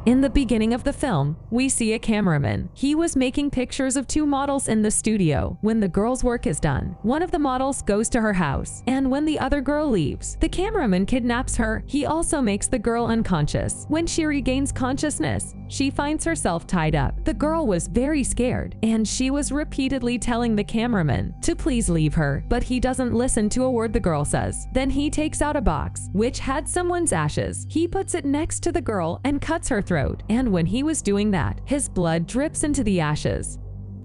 In the beginning of the film, we see a cameraman. He was making pictures of two models in the studio. When the girl's work is done, one of the models goes to her house, and when the other girl leaves, the cameraman kidnaps her. He also makes the girl unconscious. When she regains consciousness, she finds herself tied up. The girl was very scared, and she was repeatedly telling the cameraman to please leave her, but he doesn't listen to a word the girl says. Then he takes out a box, which had someone's ashes. He puts it next to the girl and cuts her throat, and when he was doing that, his blood drips into the ashes.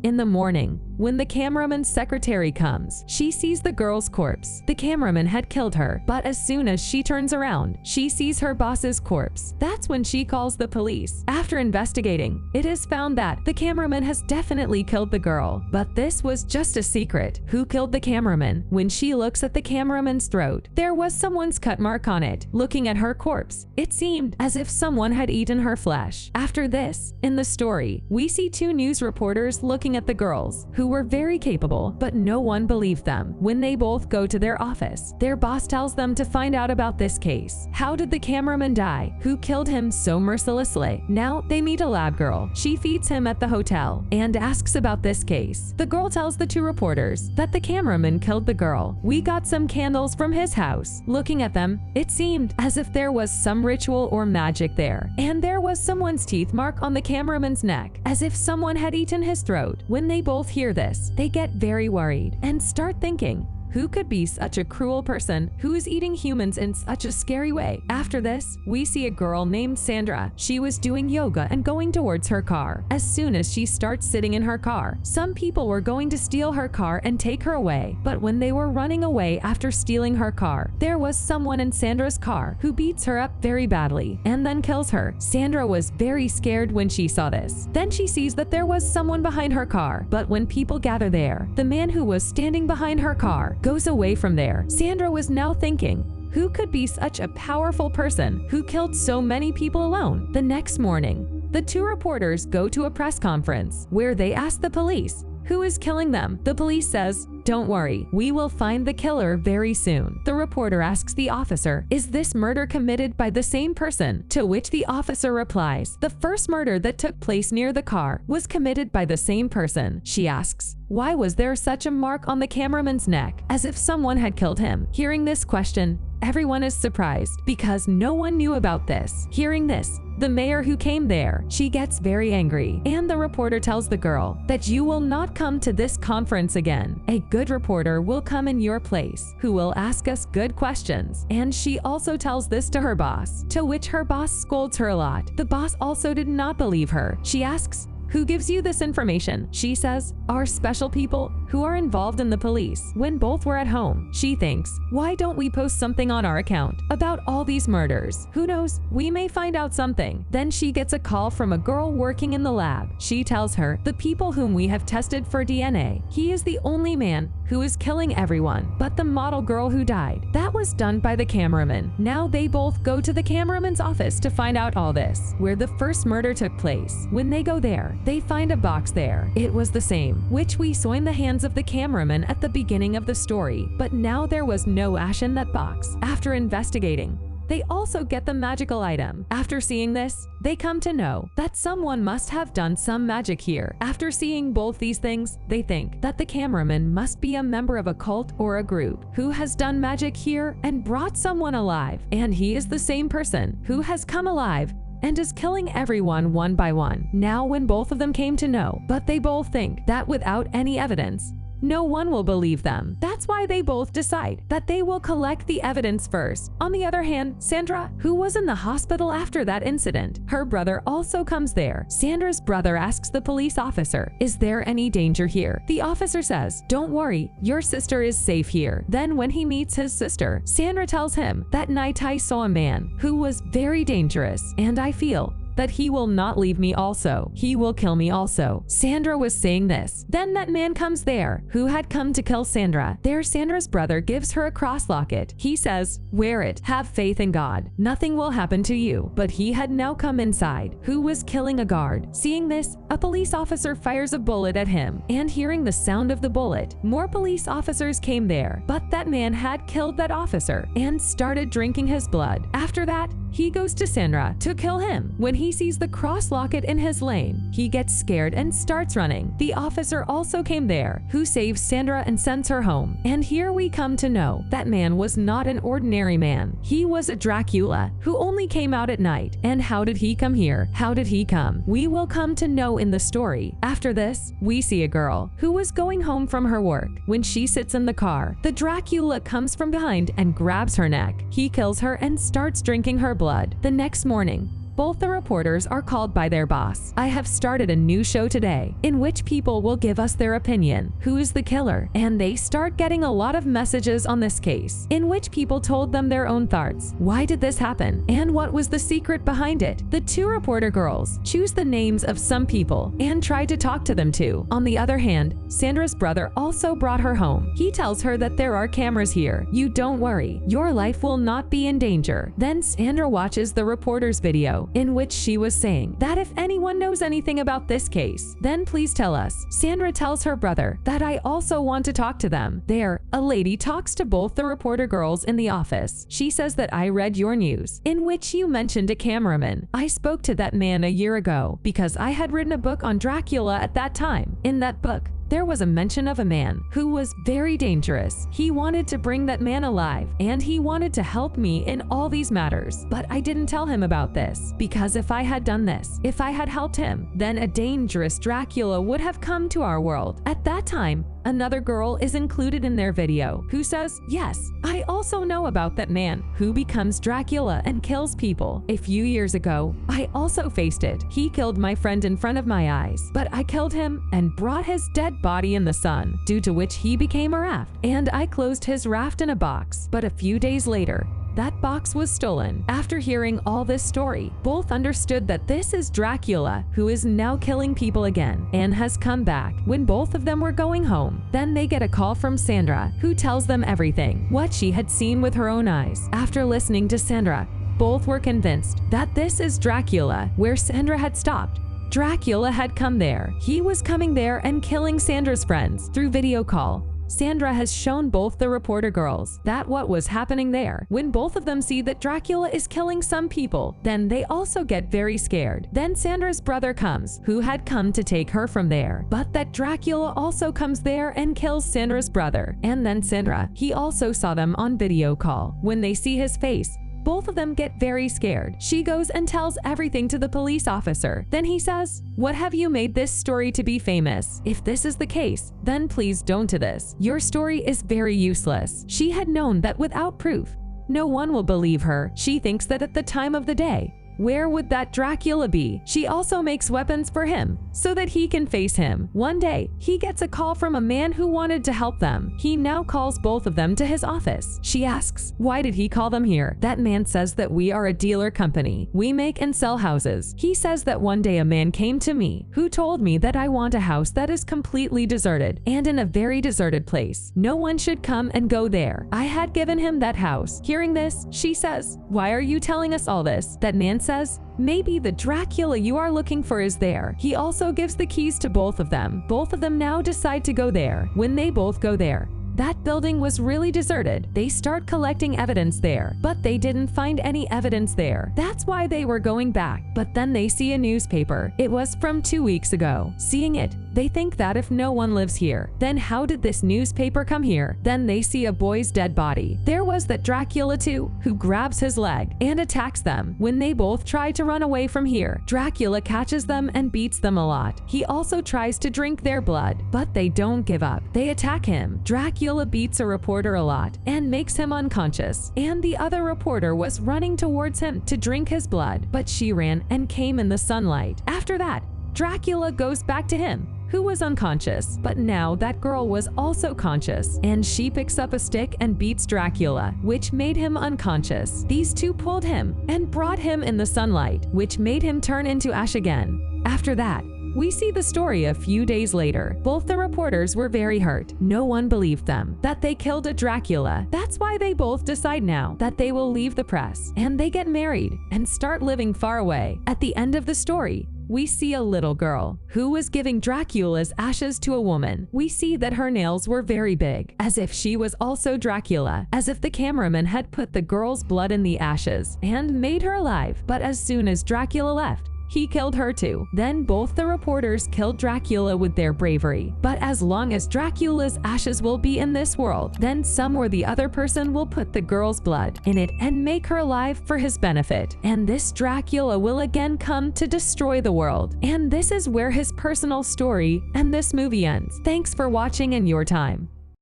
In the morning, when the cameraman's secretary comes, she sees the girl's corpse. The cameraman had killed her, but as soon as she turns around, she sees her boss's corpse. That's when she calls the police. After investigating, it is found that the cameraman has definitely killed the girl, but this was just a secret. Who killed the cameraman? When she looks at the cameraman's throat, there was someone's cut mark on it. Looking at her corpse, it seemed as if someone had eaten her flesh. After this, in the story, we see two news reporters looking at the girls, who were very capable, but no one believed them. When they both go to their office, their boss tells them to find out about this case. How did the cameraman die? Who killed him so mercilessly? Now they meet a lab girl. She feeds him at the hotel and asks about this case. The girl tells the two reporters that the cameraman killed the girl. We got some candles from his house. Looking at them, it seemed as if there was some ritual or magic there, and there was someone's teeth mark on the cameraman's neck, as if someone had eaten his throat. When they both hear this, they get very worried and start thinking, who could be such a cruel person who is eating humans in such a scary way? After this, we see a girl named Sandra. She was doing yoga and going towards her car. As soon as she starts sitting in her car, some people were going to steal her car and take her away. But when they were running away after stealing her car, there was someone in Sandra's car who beats her up very badly and then kills her. Sandra was very scared when she saw this. Then she sees that there was someone behind her car, but when people gather there, the man who was standing behind her car goes away from there. Sandra was now thinking, who could be such a powerful person who killed so many people alone? The next morning, the two reporters go to a press conference where they ask the police, who is killing them? The police says, don't worry, we will find the killer very soon. The reporter asks the officer, is this murder committed by the same person? To which the officer replies, the first murder that took place near the car was committed by the same person. She asks, why was there such a mark on the cameraman's neck, as if someone had killed him? Hearing this question, everyone is surprised because no one knew about this. Hearing this, the mayor who came there, she gets very angry, and the reporter tells the girl that you will not come to this conference again. A good reporter will come in your place, who will ask us good questions. And she also tells this to her boss, to which her boss scolds her a lot. The boss also did not believe her. She asks, who gives you this information? She says, our special people who are involved in the police. When both were at home, she thinks, why don't we post something on our account about all these murders? Who knows, we may find out something. Then she gets a call from a girl working in the lab. She tells her, the people whom we have tested for DNA, he is the only man who is killing everyone, but the model girl who died, that was done by the cameraman. Now they both go to the cameraman's office to find out all this, where the first murder took place. When they go there, they find a box there. It was the same, which we saw in the hands of the cameraman at the beginning of the story, but now there was no ash in that box. After investigating, they also get the magical item. After seeing this, they come to know that someone must have done some magic here. After seeing both these things, they think that the cameraman must be a member of a cult or a group who has done magic here and brought someone alive. And he is the same person who has come alive and is killing everyone one by one. Now when both of them came to know, but they both think that without any evidence, no one will believe them. That's why they both decide that they will collect the evidence first. On the other hand, Sandra, who was in the hospital after that incident, her brother also comes there. Sandra's brother asks the police officer, is there any danger here? The officer says, don't worry, your sister is safe here. Then when he meets his sister, Sandra tells him, that night I saw a man who was very dangerous, and I feel that he will not leave me also. He will kill me also. Sandra was saying this. Then that man comes there, who had come to kill Sandra. There Sandra's brother gives her a cross locket. He says, wear it, have faith in God. Nothing will happen to you. But he had now come inside, who was killing a guard. Seeing this, a police officer fires a bullet at him. And hearing the sound of the bullet, more police officers came there. But that man had killed that officer and started drinking his blood. After that, he goes to Sandra to kill him. When he sees the cross locket in his lane, he gets scared and starts running. The officer also came there, who saves Sandra and sends her home. And here we come to know that man was not an ordinary man. He was a Dracula who only came out at night. And how did he come here? How did he come? We will come to know in the story. After this, we see a girl who was going home from her work. When she sits in the car, the Dracula comes from behind and grabs her neck. He kills her and starts drinking her blood. The next morning, both the reporters are called by their boss. I have started a new show today in which people will give us their opinion. Who is the killer? And they start getting a lot of messages on this case in which people told them their own thoughts. Why did this happen? And what was the secret behind it? The two reporter girls choose the names of some people and try to talk to them too. On the other hand, Sandra's brother also brought her home. He tells her that there are cameras here. You don't worry. Your life will not be in danger. Then Sandra watches the reporter's video in which she was saying that if anyone knows anything about this case, then please tell us. Sandra tells her brother that I also want to talk to them. There, a lady talks to both the reporter girls in the office. She says that I read your news, in which you mentioned a cameraman. I spoke to that man a year ago because I had written a book on Dracula at that time. In that book, there was a mention of a man who was very dangerous. He wanted to bring that man alive, and he wanted to help me in all these matters. But I didn't tell him about this, because if I had done this, if I had helped him, then a dangerous Dracula would have come to our world. At that time, another girl is included in their video who says, yes, I also know about that man who becomes Dracula and kills people. A few years ago, I also faced it. He killed my friend in front of my eyes, but I killed him and brought his dead body in the sun, due to which he became a raft, and I closed his raft in a box. But a few days later, that box was stolen. After hearing all this story, both understood that this is Dracula, who is now killing people again and has come back. When both of them were going home, then they get a call from Sandra, who tells them everything, what she had seen with her own eyes. After listening to Sandra, both were convinced that this is Dracula, where Sandra had stopped. Dracula had come there. He was coming there and killing Sandra's friends through video call. Sandra has shown both the reporter girls that what was happening there. When both of them see that Dracula is killing some people, then they also get very scared. Then Sandra's brother comes, who had come to take her from there. But that Dracula also comes there and kills Sandra's brother. And then Sandra, he also saw them on video call. When they see his face, both of them get very scared. She goes and tells everything to the police officer. Then he says, what have you made this story to be famous? If this is the case, then please don't do this. Your story is very useless. She had known that without proof, no one will believe her. She thinks that at the time of the day, where would that Dracula be? She also makes weapons for him so that he can face him. One day, he gets a call from a man who wanted to help them. He now calls both of them to his office. She asks, why did he call them here? That man says that we are a dealer company. We make and sell houses. He says that one day a man came to me who told me that I want a house that is completely deserted and in a very deserted place. No one should come and go there. I had given him that house. Hearing this, she says, why are you telling us all this? That man says, maybe the Dracula you are looking for is there. He also gives the keys to both of them. Both of them now decide to go there. When they both go there, that building was really deserted. They start collecting evidence there, but they didn't find any evidence there. That's why they were going back. But then they see a newspaper. It was from 2 weeks ago. Seeing it, they think that if no one lives here, then how did this newspaper come here? Then they see a boy's dead body. There was that Dracula too, who grabs his leg and attacks them. When they both try to run away from here, Dracula catches them and beats them a lot. He also tries to drink their blood, but they don't give up. They attack him. Dracula beats a reporter a lot and makes him unconscious, and the other reporter was running towards him to drink his blood, but she ran and came in the sunlight. After that, Dracula goes back to him, who was unconscious, but now that girl was also conscious, and she picks up a stick and beats Dracula, which made him unconscious. These two pulled him and brought him in the sunlight, which made him turn into ash again. After that, we see the story a few days later. Both the reporters were very hurt. No one believed them that they killed a Dracula. That's why they both decide now that they will leave the press, and they get married and start living far away. At the end of the story, we see a little girl who was giving Dracula's ashes to a woman. We see that her nails were very big, as if she was also Dracula, as if the cameraman had put the girl's blood in the ashes and made her alive. But as soon as Dracula left, he killed her too. Then both the reporters killed Dracula with their bravery. But as long as Dracula's ashes will be in this world, then some or the other person will put the girl's blood in it and make her alive for his benefit. And this Dracula will again come to destroy the world. And this is where his personal story and this movie ends. Thanks for watching in your time.